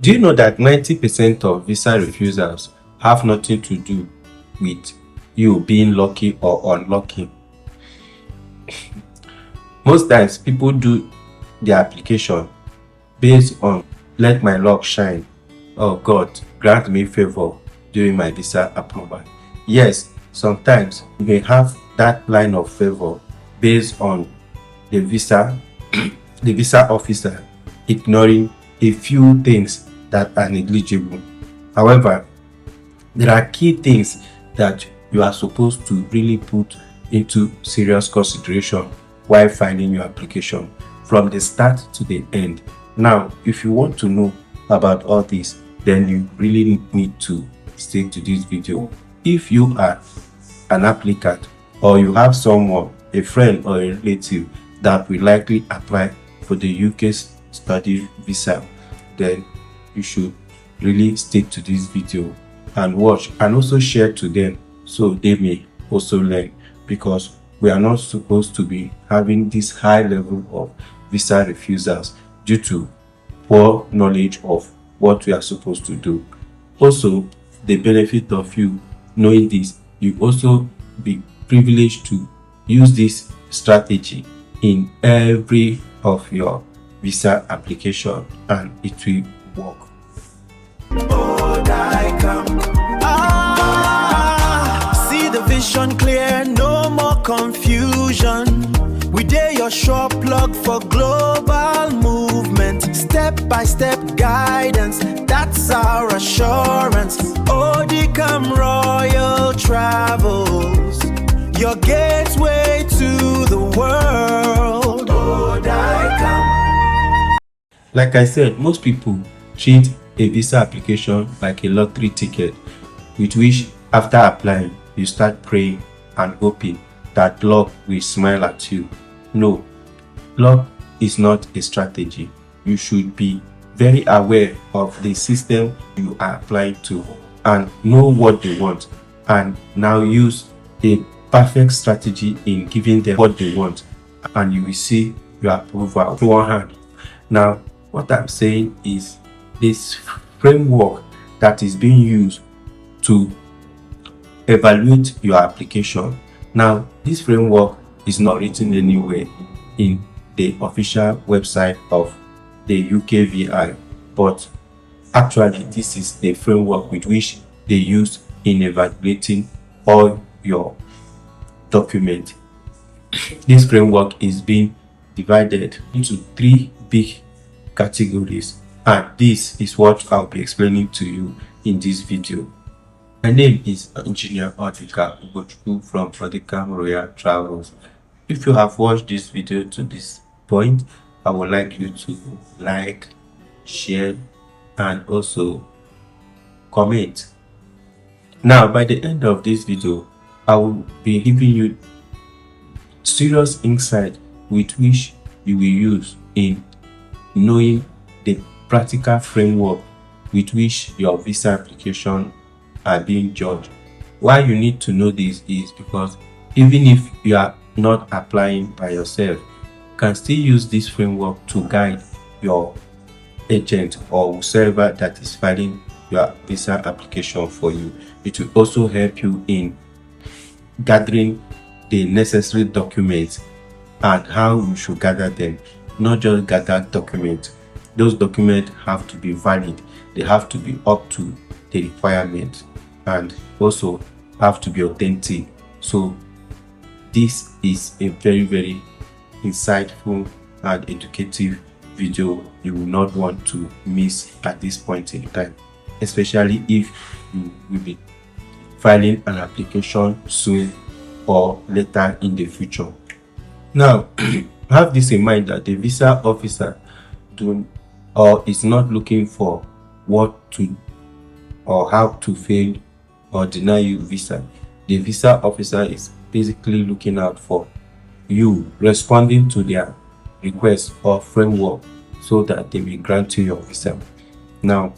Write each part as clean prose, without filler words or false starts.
Do you know that 90% of visa refusals have nothing to do with you being lucky or unlucky? Most times people do the application based on let my luck shine, oh God, grant me favor during my visa approval. Yes, sometimes you may have that line of favor based on the visa the visa officer ignoring a few things that are negligible. However, there are key things that you are supposed to really put into serious consideration while filing your application from the start to the end. Now, if you want to know about all this, then you really need to stick to this video. If you are an applicant or you have someone, a friend or a relative that will likely apply for the UK study visa, then you should really stick to this video and watch and also share to them so they may also learn, because we are not supposed to be having this high level of visa refusals due to poor knowledge of what we are supposed to do. Also, the benefit of you knowing this, you also be privileged to use this strategy in every of your visa application and it will work. See the vision clear, no more confusion. We dey your sure plug for global movement, step by step guidance, that's our assurance. Odicam Royal Travels, your gateway to the world. Odicam. Like I said, most people treat a visa application like a lottery ticket, with which after applying you start praying and hoping that luck will smile at you. No, luck is not a strategy. You should be very aware of the system you are applying to and know what they want, and now use a perfect strategy in giving them what they want, and you will see your approval to one hand. Now, what I'm saying is this framework that is being used to evaluate your application. Now, this framework is not written anywhere in the official website of the UKVI, but actually this is the framework with which they use in evaluating all your documents. This framework is being divided into three big categories, and this is what I'll be explaining to you in this video. My name is Engineer Odika Ugochukwu from Odika Royal Travels. If you have watched this video to this point, I would like you to like, share, and also comment. Now, by the end of this video, I will be giving you serious insight with which you will use in knowing the practical framework with which your visa application are being judged. Why you need to know this is because even if you are not applying by yourself, you can still use this framework to guide your agent or whoever that is filing your visa application for you. It will also help you in gathering the necessary documents and how you should gather them. Not just gather documents. Those documents have to be valid. They have to be up to the requirement and also have to be authentic. So this is a very insightful and educative video you will not want to miss at this point in time, especially if you will be filing an application soon or later in the future. Now, have this in mind that the visa officer is not looking for what to or how to fail or deny you visa. The visa officer is basically looking out for you responding to their request or framework so that they will grant you your visa. Now,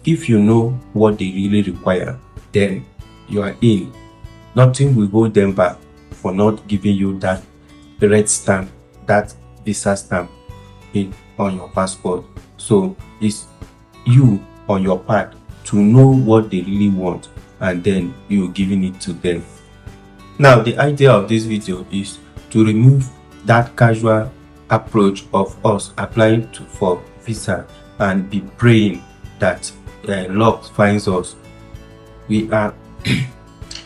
if you know what they really require, then you are in. Nothing will hold them back for not giving you that red stamp, that visa stamp on your passport. So it's you on your part to know what they really want, and then you're giving it to them. Now, the idea of this video is to remove that casual approach of us applying for visa and be praying that luck finds us. We are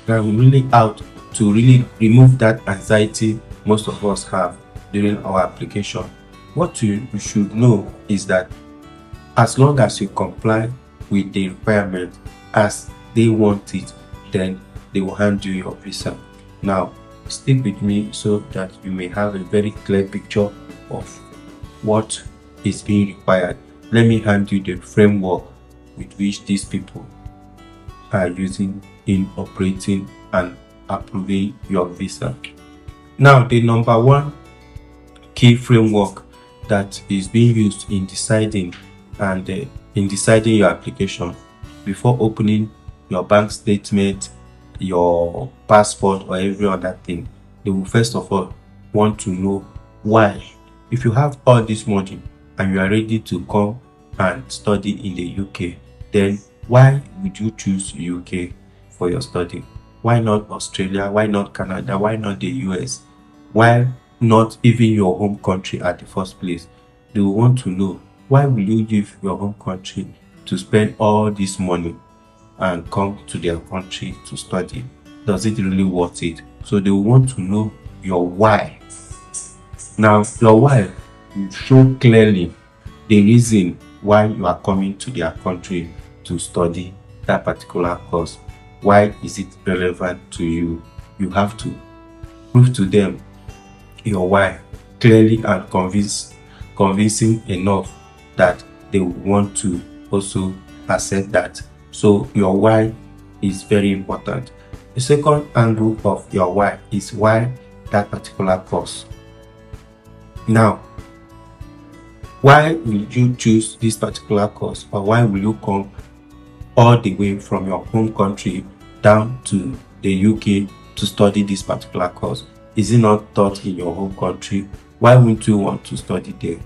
really out to really remove that anxiety most of us have during our application. What you should know is that as long as you comply with the requirement as they want it, then they will hand you your visa. Now, stick with me so that you may have a very clear picture of what is being required. Let me hand you the framework with which these people are using in operating and approving your visa. Now, the number one key framework that is being used in deciding your application before opening your bank statement, your passport, or every other thing, they will first of all want to know why. If you have all this money and you are ready to come and study in the UK, then why would you choose UK for your study? Why not Australia? Why not Canada? Why not the US? Why not even your home country at the first place? They will want to know, why will you leave your home country to spend all this money and come to their country to study? Does it really worth it? So they will want to know your why. Now, your why will show clearly the reason why you are coming to their country to study that particular course. Why is it relevant to you? You have to prove to them your why clearly and convincing enough that they will want to also accept that. So your why is very important. The second angle of your why is why that particular course. Now, why will you choose this particular course, or why will you come all the way from your home country down to the UK to study this particular course? Is it not taught in your home country? Why wouldn't you want to study there?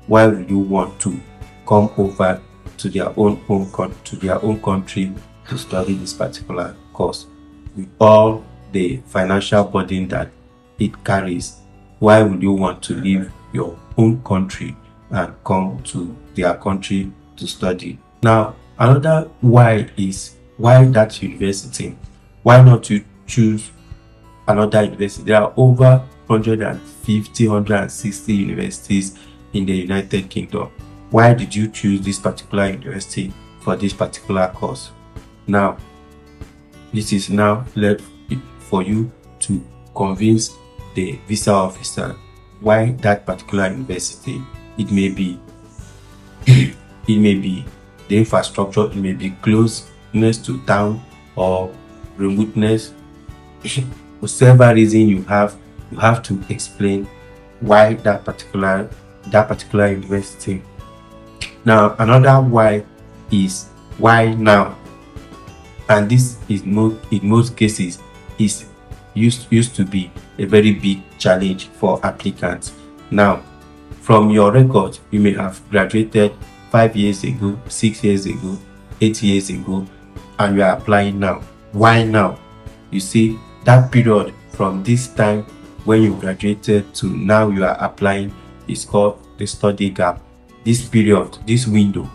Why will you want to come over to their own country to study this particular course with all the financial burden that it carries? Why would you want to leave your own country and come to their country to study? Now, another why is why that university? Why not you choose another university? There are over 150, 160 universities in the United Kingdom. Why did you choose this particular university for this particular course? Now, this is now left for you to convince the visa officer why that particular university. It may be the infrastructure, it may be closeness to town or remoteness. Whatever reason you have to explain why that particular university. Now, another why is why now, and this is in most cases is used to be a very big challenge for applicants. Now, from your record, you may have graduated 5 years ago, 6 years ago, 8 years ago, and you are applying now. Why now? You see, that period from this time when you graduated to now you are applying is called the study gap. This period, this window,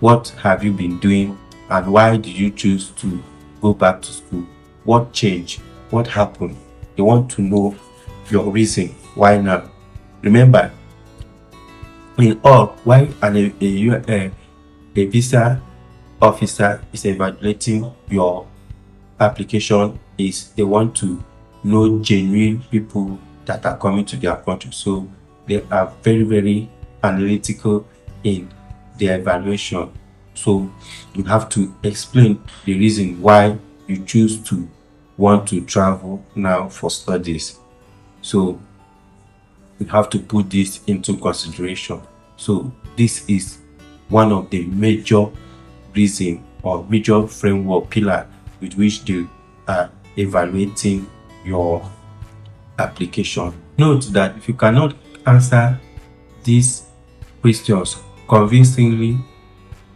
what have you been doing, and why did you choose to go back to school? What changed? What happened? They want to know your reason. Why now? Remember, in all, why a visa officer is evaluating your application is they want to know genuine people that are coming to their country. So they are very, very analytical in their evaluation. So you have to explain the reason why you choose to want to travel now for studies. So you have to put this into consideration. So this is one of the major reason or major framework pillar with which they are evaluating your application. Note that if you cannot answer these questions convincingly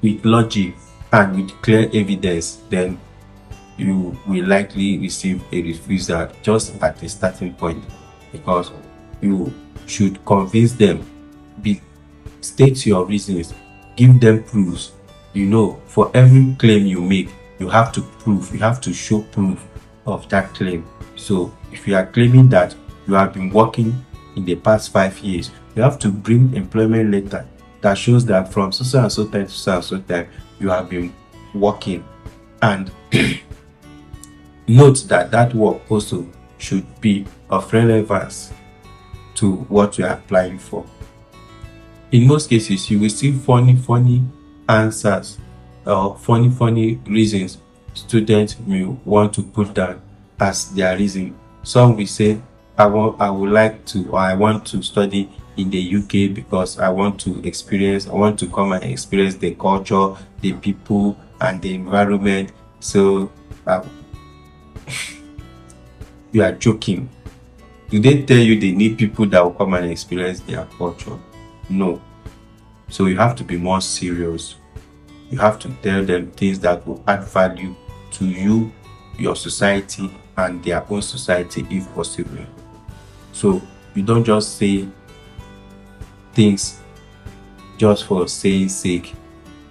with logic and with clear evidence, then you will likely receive a refusal just at the starting point, because you should convince them. State your reasons, give them proofs. For every claim you make, you have to show proof of that claim. So if you are claiming that you have been working in the past 5 years, you have to bring employment letter that shows that from so and so time to so and so time you have been working, and note that that work also should be of relevance to what you are applying for. In most cases, you will see funny answers or funny reasons students may want to put down as their reason. Some will say, I would like to, or I want to study in the UK because I want to come and experience the culture, the people, and the environment. So you are joking. Do they tell you they need people that will come and experience their culture? No. So you have to be more serious. You have to tell them things that will add value to you, your society, and their own society if possible. So you don't just say things just for saying sake.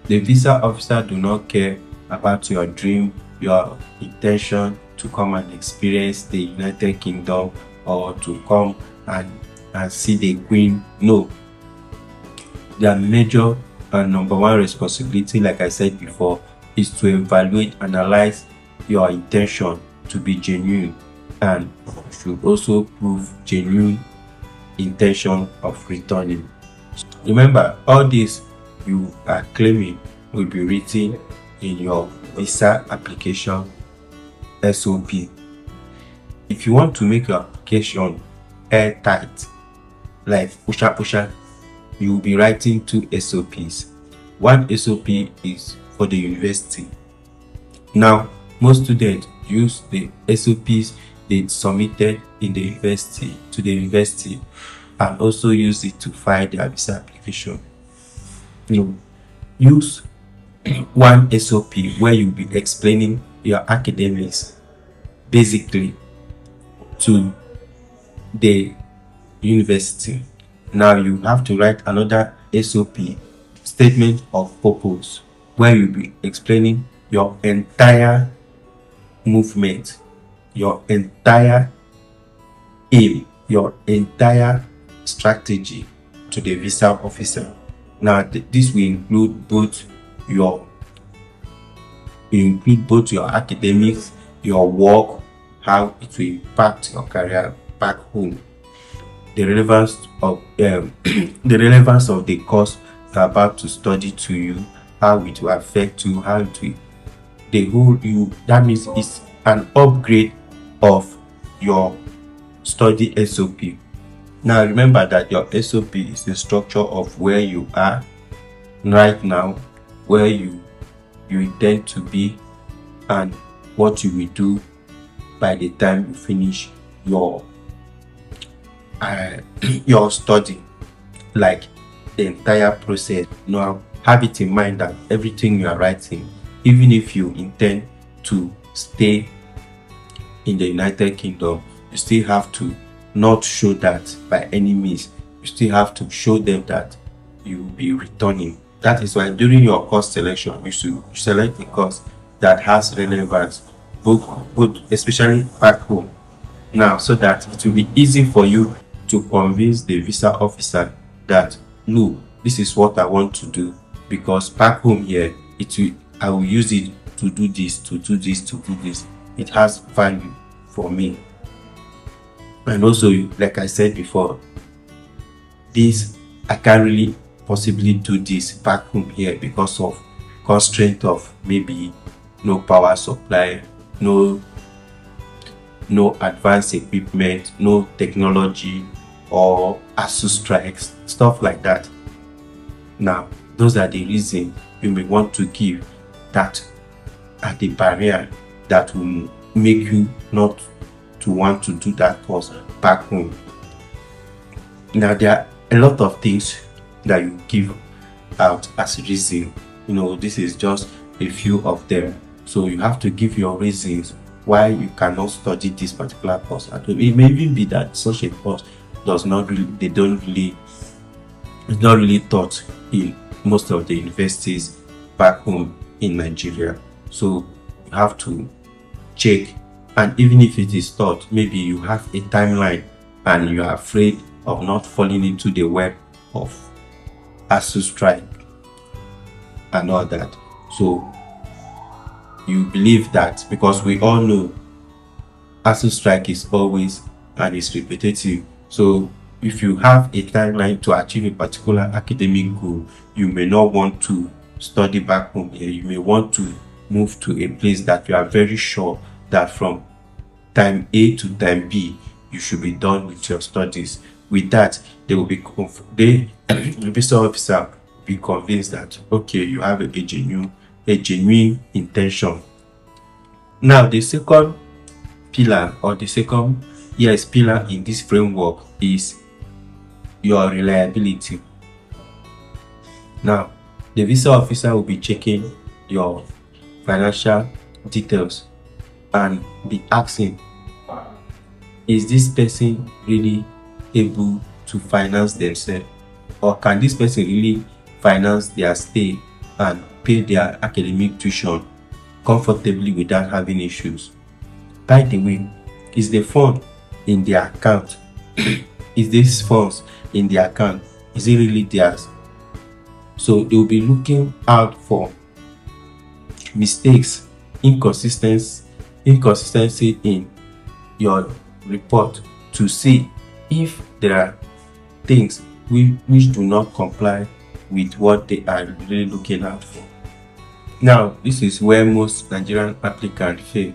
The visa officer do not care about your dream, your intention to come and experience the United Kingdom or to come and see the Queen. No. Their major and number one responsibility, like I said before, is to evaluate, analyze your intention to be genuine, and should also prove genuine intention of returning. Remember, all this you are claiming will be written in your visa application SOP. If you want to make your application airtight, like pusha, you will be writing 2 SOPs. One SOP is for the university. Now, most students use the SOPs they submitted in the university to the university and also use it to file their visa application. Use one SOP where you'll be explaining your academics basically to the university. Now you have to write another SOP, statement of purpose, where you'll be explaining your entire movement, your entire aim, your entire strategy to the visa officer. Now this will include both your academics, your work, how it will impact your career back home, the relevance of the course you're about to study to you, how it will affect you, how it will that means it's an upgrade of your study SOP. Now remember that your SOP is the structure of where you are right now, where you intend to be, and what you will do by the time you finish your study, like the entire process. Now have it in mind that everything you are writing, even if you intend to stay in the United Kingdom, you still have to not show that by any means. You still have to show them that you will be returning. That is why during your course selection, you should select a course that has relevance, both especially back home. Now, so that it will be easy for you to convince the visa officer that no, this is what I want to do, because back home here, I will use it to do this, to do this, to do this. It has value for me. And also, like I said before, I can't really possibly do this back home here because of constraint of maybe no power supply, no advanced equipment, no technology, or ASU strikes, stuff like that. Now, those are the reasons you may want to give that are the barrier that will make you not to want to do that course back home. Now, there are a lot of things that you give out as a reason. This is just a few of them. So you have to give your reasons why you cannot study this particular course. It may even be that such a course does not really, they don't really, it's not really taught in most of the universities back home in Nigeria. So you have to check, and even if it is taught, maybe you have a timeline and you are afraid of not falling into the web of ASU strike and all that. So you believe that, because we all know ASU strike is always and is repetitive. So if you have a timeline to achieve a particular academic goal, you may not want to study back home here. You may want to move to a place that you are very sure that from time A to time B you should be done with your studies. With that, they will be the visa officer will be convinced that okay, you have a genuine intention. Now the second pillar, or the second pillar in this framework, is your reliability. Now the visa officer will be checking your financial details and be asking, is this person really able to finance themselves, or can this person really finance their stay and pay their academic tuition comfortably without having issues? By the way, is the fund in their account, is these funds in the account, is it really theirs? So they will be looking out for mistakes, inconsistency in your report, to see if there are things which do not comply with what they are really looking out for. Now, this is where most Nigerian applicants fail,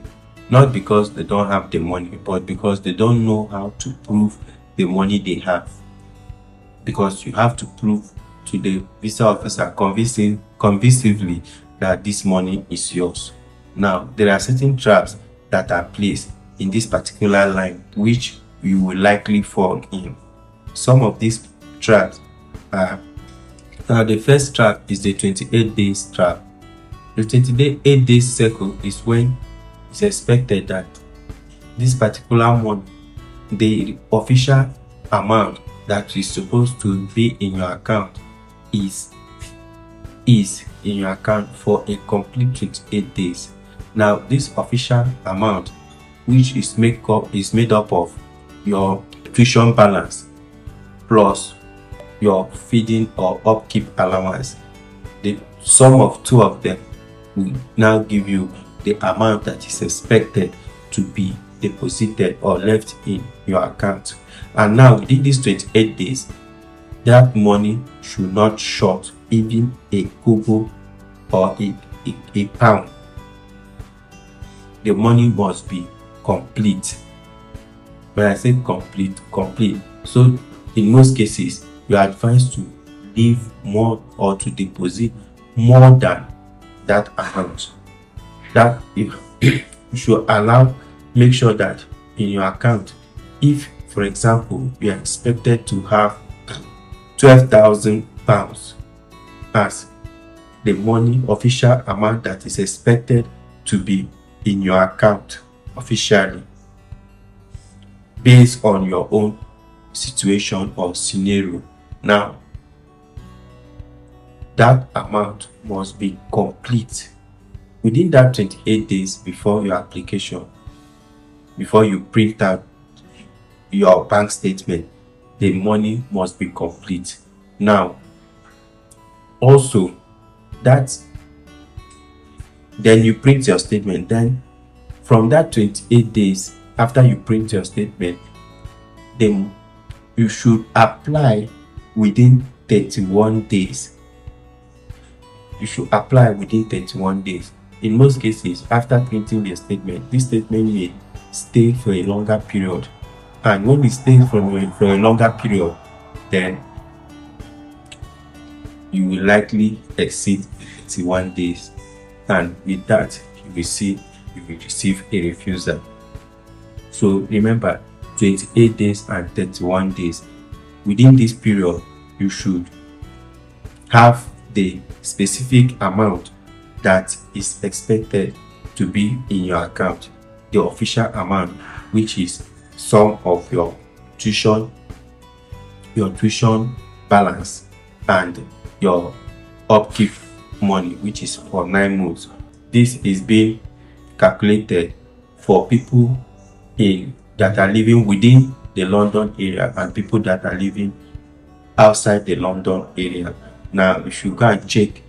not because they don't have the money, but because they don't know how to prove the money they have. Because you have to prove to the visa officer convincingly that this money is yours. Now, there are certain traps that are placed in this particular line which you will likely fall in. Some of these traps are, the first trap is the 28 days trap. The 28 days cycle is when it's expected that this particular month, the official amount that is supposed to be in your account is in your account for a complete 28 days. Now, this official amount, which is made up of your tuition balance plus your feeding or upkeep allowance, the sum of two of them will now give you the amount that is expected to be deposited or left in your account. And now within these 28 days, that money should not short even a kobo or a pound. The money must be complete. When I say complete. So in most cases, you are advised to leave more or to deposit more than that amount. That you should make sure that in your account, if for example you are expected to have 12,000 pounds as the money official amount that is expected to be in your account officially, based on your own situation or scenario. Now, that amount must be complete within that 28 days before your application, before you print out your bank statement. The money must be complete. Now, also, then you print your statement. Then from that 28 days after you print your statement, then you should apply within 31 days. You should apply within 31 days. In most cases, after printing the statement, this statement may stay for a longer period. And when it stays for a longer period, then you will likely exceed 31 days. And with that, you will receive a refusal. So remember, 28 days and 31 days. Within this period, you should have the specific amount that is expected to be in your account, the official amount, which is sum of your tuition balance and your upkeep money, which is for 9 months. This is being calculated for people that are living within the London area and people that are living outside the London area. Now, if you go and check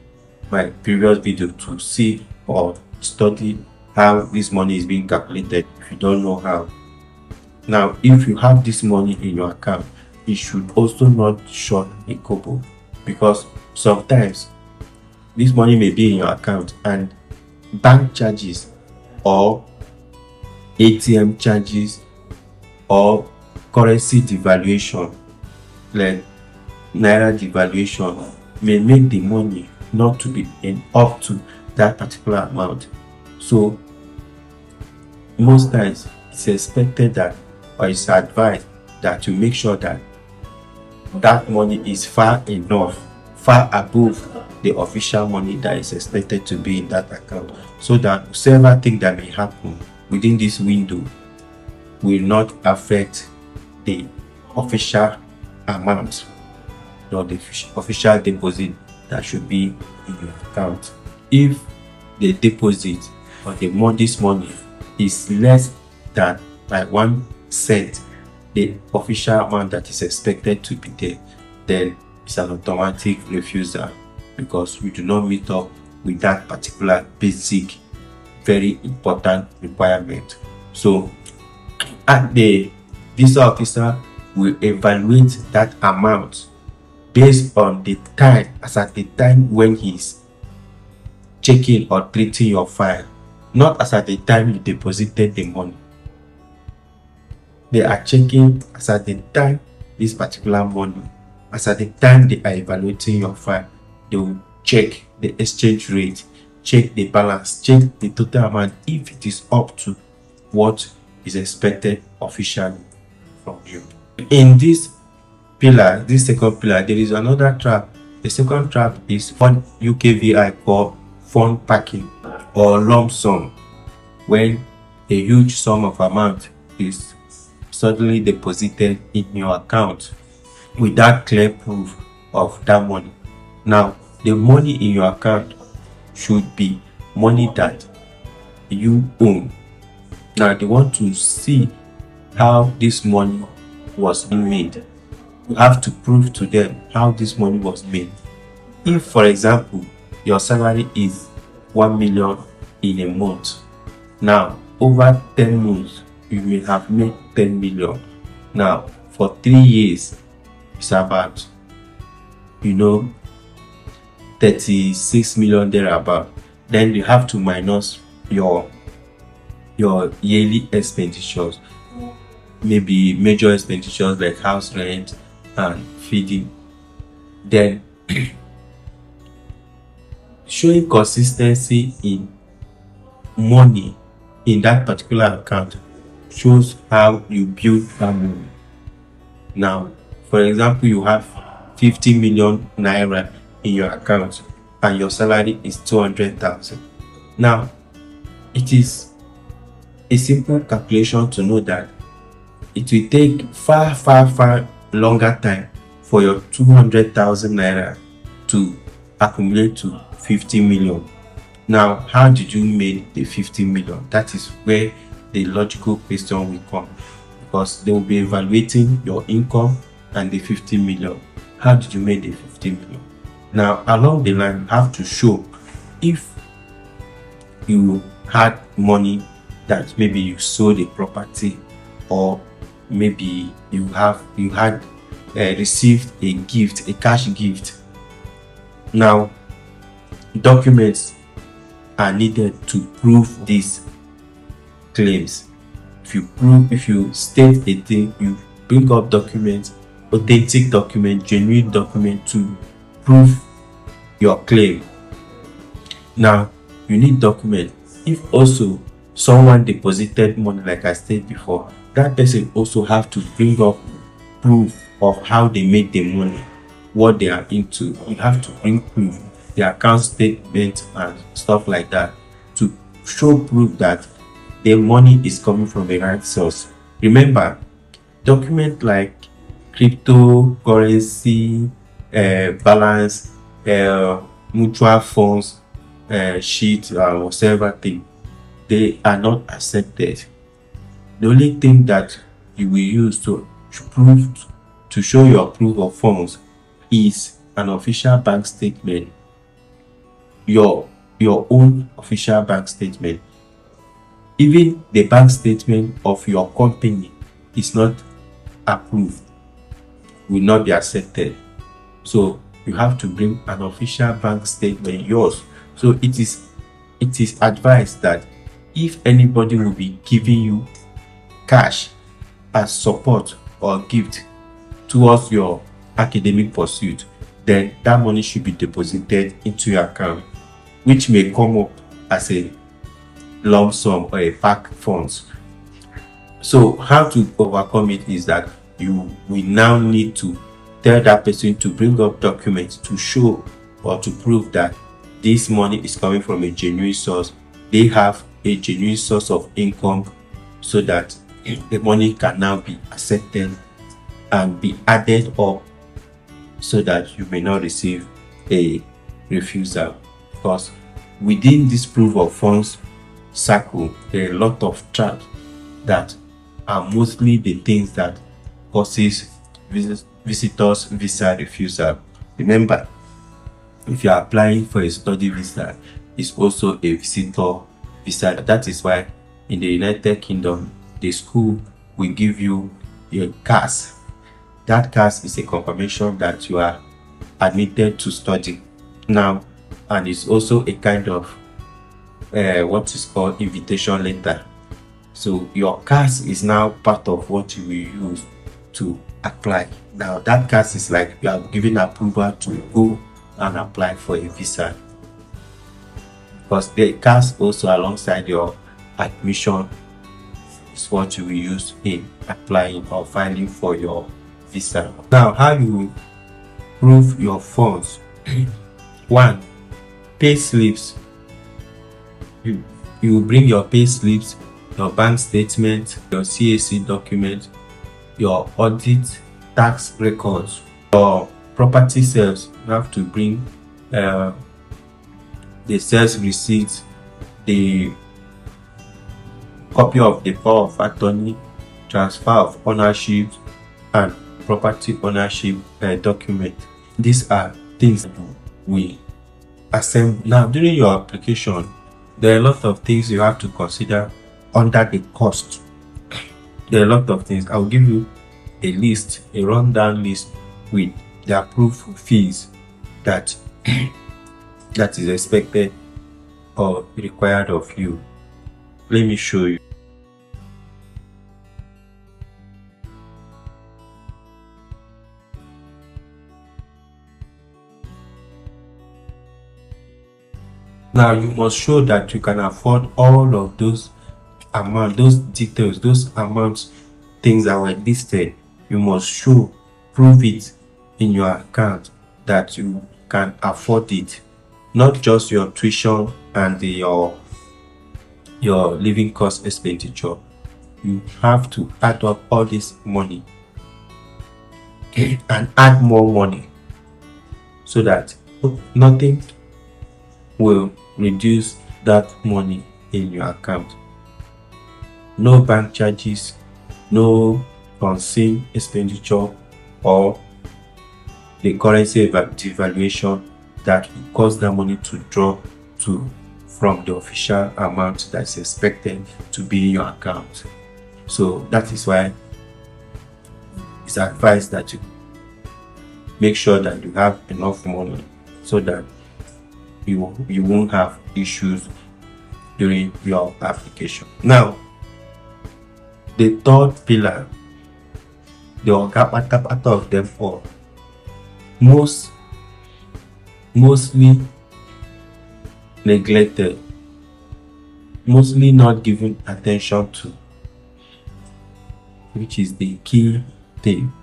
my previous video to see or study how this money is being calculated, if you don't know how. Now, if you have this money in your account, it should also not short a kobo, because sometimes this money may be in your account and bank charges or ATM charges or currency devaluation, like naira devaluation, may make the money not to be up to that particular amount. So most times it's expected that, or it's advised that you make sure that that money is far above the official money that is expected to be in that account, so that whatever thing that may happen within this window will not affect the official amount or the official deposit that should be in your account. If the deposit or this money is less than by 1 cent, the official amount that is expected to be there, then it's an automatic refusal, because we do not meet up with that particular basic, very important requirement. So at the visa officer will evaluate that amount based on the time, as at the time when he's checking or treating your file, not as at the time you deposited the money. They are checking as at the time this particular money, as at the time they are evaluating your file. They will check the exchange rate, check the balance, check the total amount, if it is up to what is expected officially from you. In this second pillar, there is another trap. The second trap is what UKVI call fund packing or lump sum, when a huge sum of amount is suddenly deposited in your account without clear proof of that money. Now, the money in your account should be money that you own. Now, they want to see how this money was made. You have to prove to them how this money was made. If, for example, your salary is 1 million in a month, now over 10 months you may have made 10 million. Now for 3 years it's about 36 million thereabout. Then you have to minus your yearly expenditures, maybe major expenditures like house rent and feeding. Then showing consistency in money in that particular account shows how you build that money. Now, for example, you have 50 million naira in your account and your salary is 200,000. Now, it is a simple calculation to know that it will take far longer time for your 200,000 naira to accumulate to 50 million. Now, how did you make the 50 million? That is where the logical question will come, because they will be evaluating your income and the 50 million. How did you make the 50 million? Now, along the line, you have to show if you had money that maybe you sold a property, or maybe you had received a gift, a cash gift. Now, documents are needed to prove these claims. If you state a thing, you bring up documents, authentic document, genuine document to prove your claim. Now, you need document. If also someone deposited money, like I said before, that person also have to bring up proof of how they made the money, what they are into. You have to bring proof. the account statement and stuff like that, to show proof that the money is coming from the right source. Remember, document like cryptocurrency balance, mutual funds sheet, whatever thing, they are not accepted. The only thing that you will use to prove, to show your proof of funds, is an official bank statement, your own official bank statement. Even the bank statement of your company is not approved, will not be accepted. So you have to bring an official bank statement, yours. So it is advised that if anybody will be giving you cash as support or gift towards your academic pursuit, then that money should be deposited into your account, which may come up as a lump sum or a pack funds. So how to overcome it is that you will now need to tell that person to bring up documents to show or to prove that this money is coming from a genuine source. They have a genuine source of income, so that the money can now be accepted and be added up, so that you may not receive a refusal. Because within this proof of funds circle, there are a lot of traps that are mostly the things that causes visitors visa refusal. Remember, if you are applying for a study visa, it's also a visitor visa. That is why in the United Kingdom, the school will give you a CAS. That CAS is a confirmation that you are admitted to study now, and it's also a kind of what is called invitation letter. So your CAS is now part of what you will use to apply. Now that CAS is like you are given approval to go and apply for a visa, because the CAS also alongside your admission is what you will use in applying or filing for your visa. Now, how you prove your funds? One, pay slips. You bring your pay slips, your bank statement, your CAC document, your audit, tax records, your property sales. You have to bring the sales receipt, the copy of the power of attorney, transfer of ownership, and property ownership document. These are things we assemble. Now, during your application, there are a lot of things you have to consider under the cost. There are a lot of things. I will give you a list, a rundown list with the approved fees that that is expected or required of you. Let me show you. Now you must show that you can afford all of those amounts, those details, those amounts, things that were listed. You must show, prove it in your account that you can afford it, not just your tuition and your living cost expenditure. You have to add up all this money and add more money, so that nothing will reduce that money in your account. No bank charges, no unseen expenditure, or the currency devaluation that will cause that money to drop from the official amount that's expected to be in your account. So that is why it's advised that you make sure that you have enough money, so that you won't have issues during your application. Now, the third pillar, the part of them all, mostly neglected, mostly not given attention to, which is the key thing,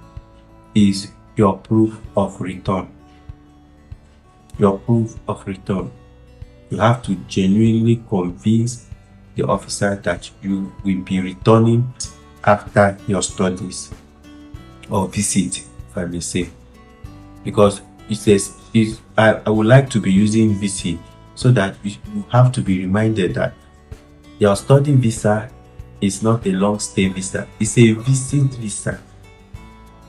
is your proof of return. your proof of return. You have to genuinely convince the officer that you will be returning after your studies or visit, if I may say. Because it says I would like to be using visit so that you have to be reminded that your study visa is not a long stay visa, it's a visit visa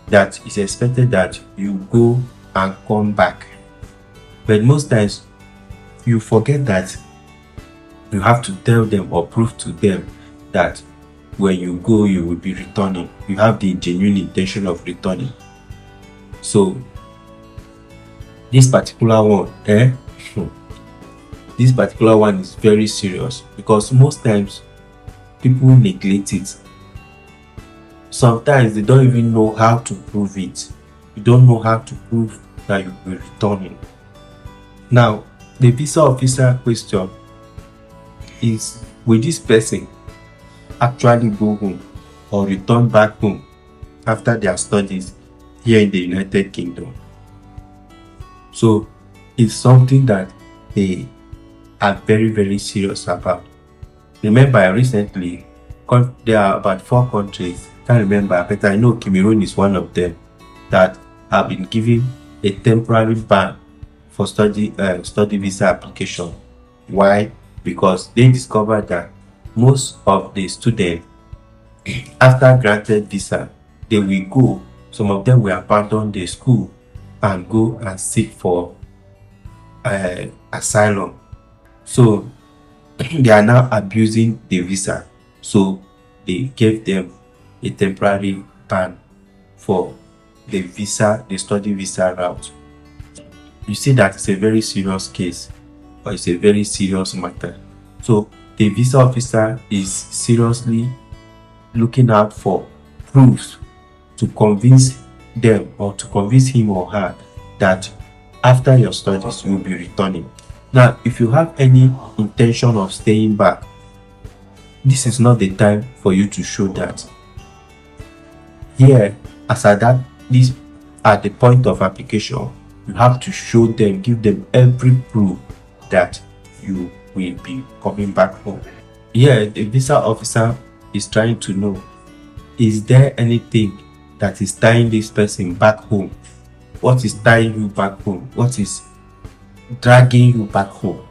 that is expected that you go and come back. But most times you forget that you have to tell them or prove to them that when you go you will be returning. You have the genuine intention of returning. So this particular one, this particular one is very serious because most times people neglect it. Sometimes they don't even know how to prove it. You don't know how to prove that you'll be returning. Now, the visa officer question is, will this person actually go home or return back home after their studies here in the United Kingdom? So it's something that they are very, very serious about. Remember, recently, there are about 4 countries, can't remember, but I know Cameroon is one of them, that have been given a temporary ban for study visa application. Why? Because they discovered that most of the students, after granted visa, they will go, some of them will abandon the school and go and seek for asylum. So they are now abusing the visa. So they gave them a temporary ban for the visa, the study visa route. You see that it's a very serious case, or it's a very serious matter. So the visa officer is seriously looking out for proofs to convince them or to convince him or her that after your studies you will be returning. Now, if you have any intention of staying back, this is not the time for you to show that. Here, as at the point of application, you have to show them, give them every proof that you will be coming back home. Here, the visa officer is trying to know, is there anything that is tying this person back home? What is tying you back home? What is dragging you back home?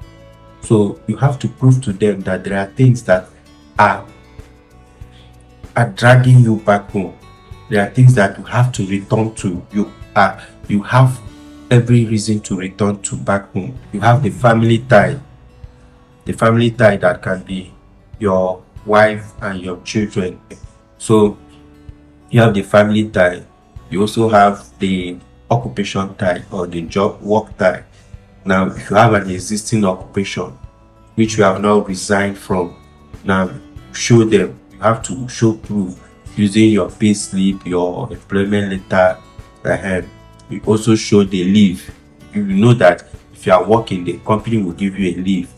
So you have to prove to them that there are things that are dragging you back home. There are things that you have to return to. You have every reason to return to back home. You have the family tie that can be your wife and your children. So you have the family tie. You also have the occupation tie or the job work tie. Now, if you have an existing occupation which you have now resigned from, now show them. You have to show proof using your pay slip, your employment letter. You also show the leave. You know that if you are working, the company will give you a leave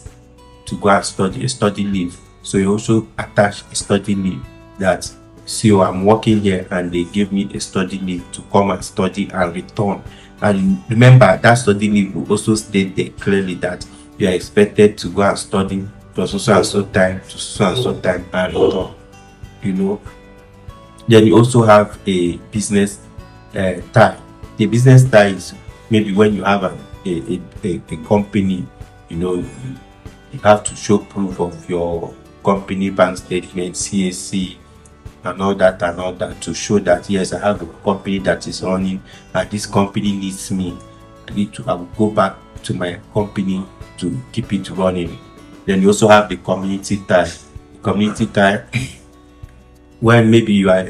to go and study, a study leave. So you also attach a study leave that, see, I'm working here and they give me a study leave to come and study and return. And remember, that study leave will also state there clearly that you are expected to go and study from so and so time to so and so time and return. Then you also have a business tie. The business tie is maybe when you have a company, you have to show proof of your company bank statement, CAC, and all that to show that yes, I have a company that is running and this company needs me. I will go back to my company to keep it running. Then you also have the community tie. The community tie when maybe you are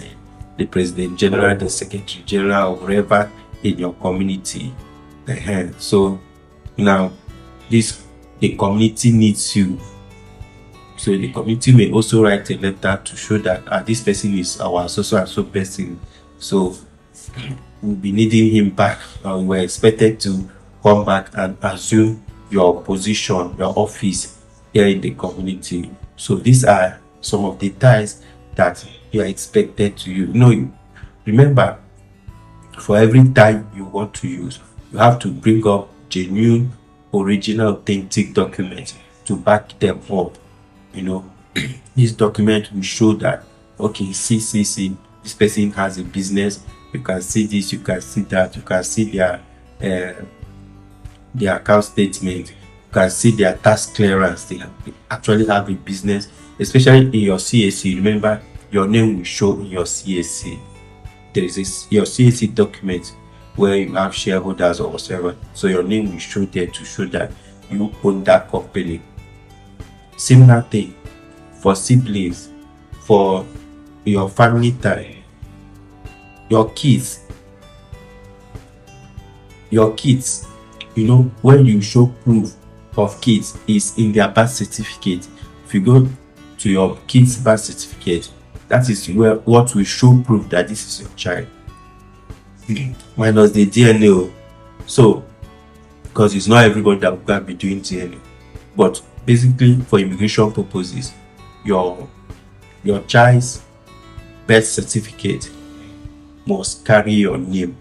the president general, the secretary general, or whatever in your community. So now the community needs you. So the community may also write a letter to show that this person is our so and so person. So we'll be needing him back. We're expected to come back and assume your position, your office here in the community. So these are some of the ties that you are expected to use. Remember, for every tie you want to use, you have to bring up genuine, original, authentic documents to back them up. This document will show that, okay, see, this person has a business. You can see this, you can see that, you can see their account statement, you can see their tax clearance. They actually have a business, especially in your CAC. Remember, your name will show in your CAC. There is your CAC document where you have shareholders or whatever, so your name will show there to show that you own that company. Similar thing for siblings, for your family time, your kids, when you show proof of kids is in their birth certificate. If you go to your kids' birth certificate, that is where what will show proof that this is your child, minus the DNA. So, because it's not everybody that will be doing DNA, but basically for immigration purposes, your child's birth certificate must carry your name.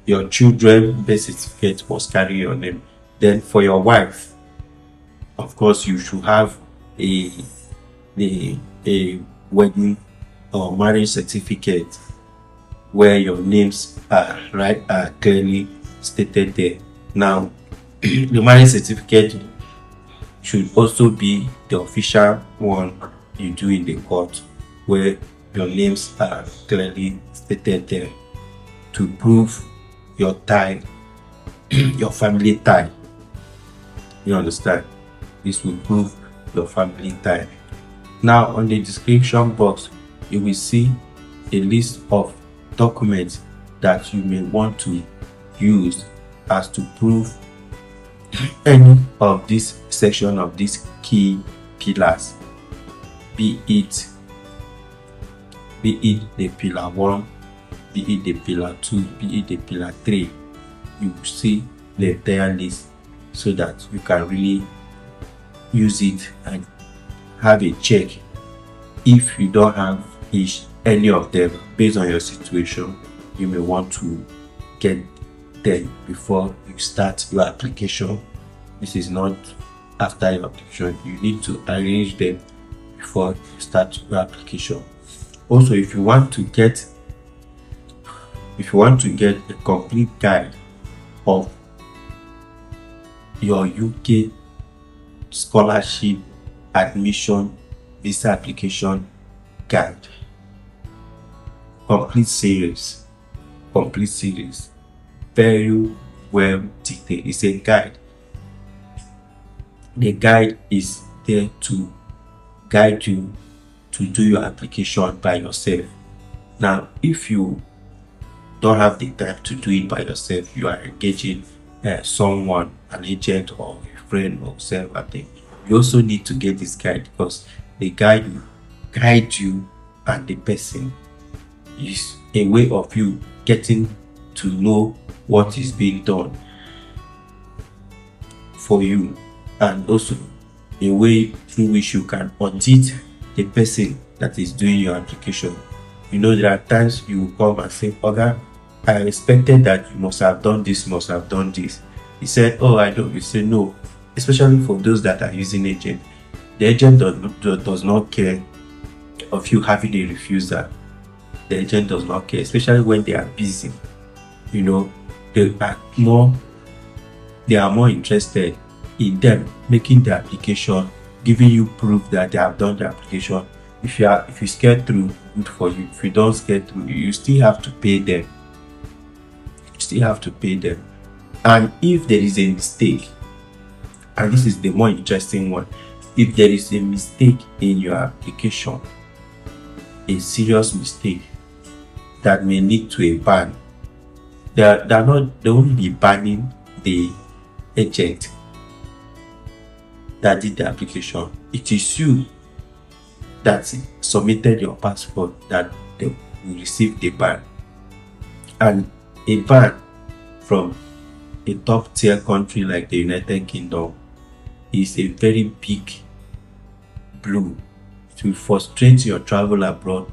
Your children's birth certificate must carry your name. Then for your wife, of course, you should have a wedding or marriage certificate where your names are clearly stated there. Now, the marriage certificate should also be the official one you do in the court, where your names are clearly stated there to prove your tie, your family tie. You understand? This will prove your family tie. Now, on the description box, you will see a list of documents that you may want to use as to prove any of this section of these key pillars, be it the pillar 1, be it the pillar 2, be it the pillar 3. You will see the entire list so that you can really use it and have a check. If you don't have any of them, based on your situation, you may want to get them before you start your application. This is not after your application. You need to arrange them before you start your application. Also, if you want to get a complete guide of your UK scholarship admission visa application guide, complete series, very well detailed. It's a guide. The guide is there to guide you to do your application by yourself. Now, if you don't have the time to do it by yourself, you are engaging someone, an agent or a friend or self, I think you also need to get this guide, because the guide will guide you, and the person is a way of you getting to know what is being done for you, and also a way through which you can audit the person that is doing your application. There are times you will come and say, "Oga, I expected that you must have done this, must have done this." He said, "Oh, I don't." You say no. Especially for those that are using agent, the agent does not care of you having a refusal. The agent does not care, especially when they are busy. They are more interested in them making the application, giving you proof that they have done the application. If you get through, good for you. If you don't get through, you still have to pay them. And if there is a mistake, and this is the more interesting one, if there is a mistake in your application, a serious mistake that may lead to a ban, they won't be banning the agent that did the application. It is you that submitted your passport that they will receive the ban. And a ban from a top tier country like the United Kingdom is a very big blow. It will frustrate your travel abroad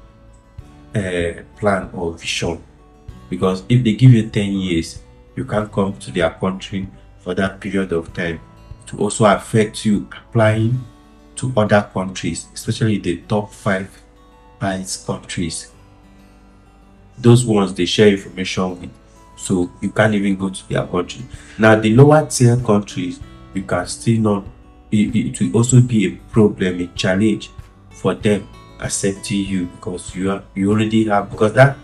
plan or vision, because if they give you 10 years, you can't come to their country for that period of time. To also affect you applying to other countries, especially the top 5 highest countries. Those ones they share information with, so you can't even go to their country. Now the lower tier countries, you can still not, it will also be a problem, a challenge for them accepting you, because you already have, because that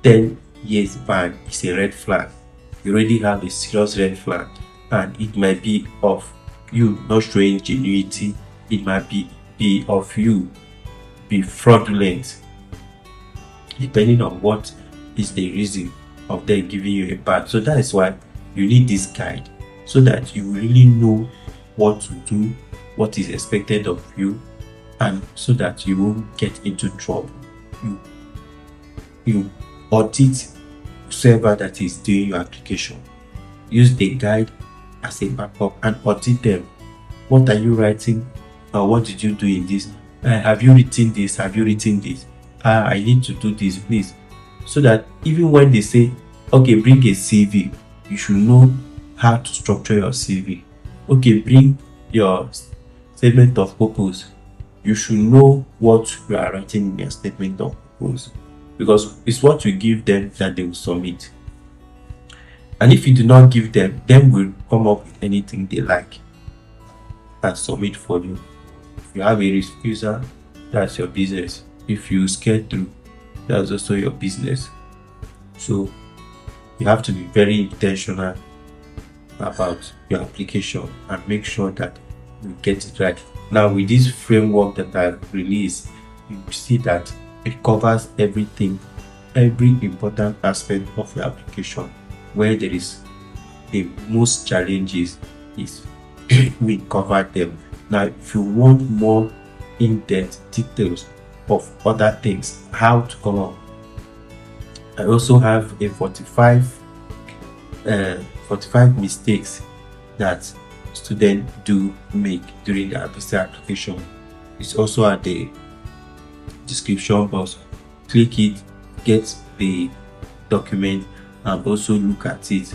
10 years ban is a red flag. You already have a serious red flag, and it might be of you not showing genuinity, it might be of you be fraudulent, depending on what is the reason of them giving you a ban. So that is why you need this guide, so that you really know what to do, what is expected of you, and so that you won't get into trouble. You audit whoever that is doing your application. Use the guide as a backup and audit them. What are you writing? What did you do in this? Have you written this? Have you written this? I need to do this, please. So that even when they say, okay, bring a CV, you should know how to structure your CV. Okay, bring your statement of purpose. You should know what you are writing in your statement of purpose, because it's what you give them that they will submit. And if you do not give them will come up with anything they like and submit for you. If you have a refuser, that's your business. If you skate through, that's also your business. So you have to be very intentional about your application and make sure that you get it right. Now with this framework that I've released, you see that it covers everything, every important aspect of your application. Where there is the most challenges is we cover them. Now if you want more in-depth details of other things, how to come up, I also have a 45 mistakes that students do make during the visa application. It's also at the description box. Click it, get the document, and also look at it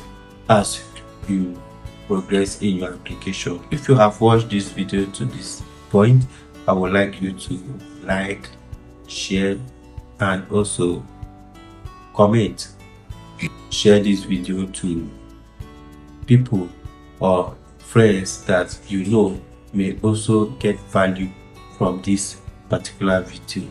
as you progress in your application. If you have watched this video to this point, I would like you to like, share, and also comment. Share this video to people or friends that you know may also get value from this particular video.